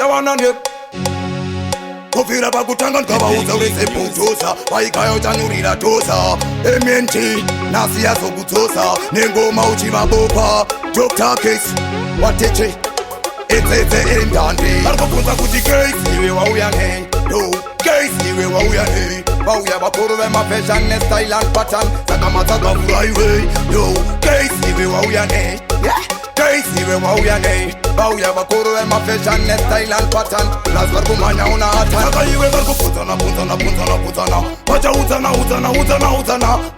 tawanane kufira pakutanga ndikavaudza urese bhudoza waigaya uchanyurira toza ementi nasi yazokudzoza nengoma uchivabopa Dr. Case wateche edzedze endandi varikubvunza kuti Case iwe wauya nei no Case iwe wauya nei vauya vakuru vemafashion nestyle and pattern saka matsakavura iwe no Case iwe wauya nei Case iwe wauya nei vauya vakuru vemafashion nestyle and pattern plus varikumhanya una hata saka iwe varikubvunzana vachaudzana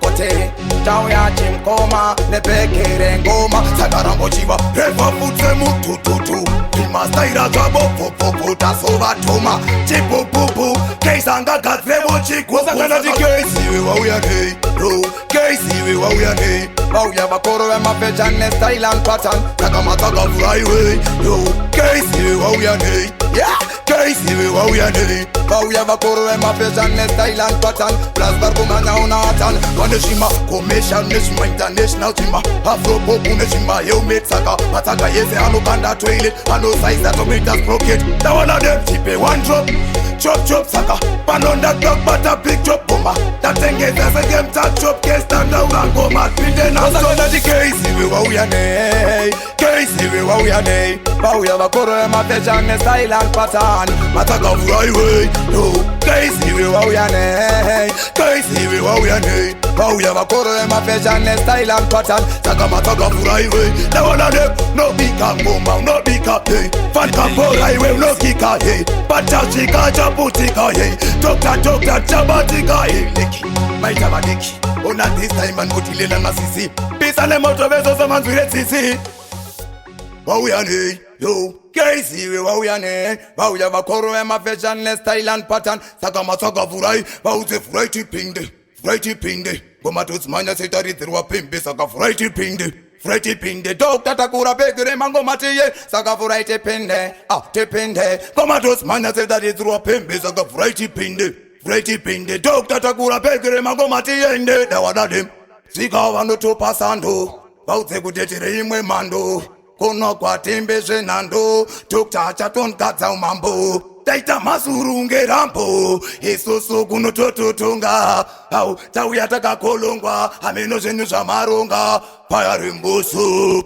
kote tauya chimkoma nepekere ngoma saka rambochiva revafudze mutututu imastaira zvavo popopo tasovatoma chipupupu Case angagadziremo chigusakandati Case iwe wauya nei no Case iwe wauya nei vauya vakuru vemafashion nestyle and pattern saka matsakavura iwe no Case iwe wauya nei Case iwe wauya nei vauya vakuru vemafashion nestyle and pattern plus varikumhanya una hatan vaneshima commercial neshima international chima afropop neshima helmet saka matsaka yese anobanda toilet anosaiza tomatas procket tawana dem chipe one drop chop saka panonda dog butter big chop bomba tatengeza segem tak chop Case tanda urangoma pinde na sonati Case iwe wauya nei Case iwe wauya nei vauya vakuru vemafashion nestyle and pattern matsakavura iwe no Case iwe wauya nei Case iwe wauya nei vauya vakuru vemafashion nestyle and pattern saka matsakavura iwe tawana dem no bika ngoma no bika hey fankapora iwe no kika hey patachika chaputika hey Dr. chabatika hey leki maita vadeki ona this time anotilela na sisi pisa nemoto vezoso manzwire tsisi wauya nei yo Case iwe wauya nei vauya vakuru vemafashion nestyle and pattern saka matsakavura vaudze furai tipinde ngoma todzimhanya setaridzirwa pembe saka furai tipinde Dr. takura pekere mangoma tiye saka furai tipinde ngoma todzimhanya setaridzirwa pembe saka furai tipinde Dr. takura pekere mangoma tiyende dawadadem svika vanotopa sando vaudze kutetere imwe mhando kuno kwatembe zvenhando Dr. achatonkadza umambo taita mazuru ngerambo isusu kunotototonga au tauya takakolongwa hameno zvenyu zvamaronga paya rembusu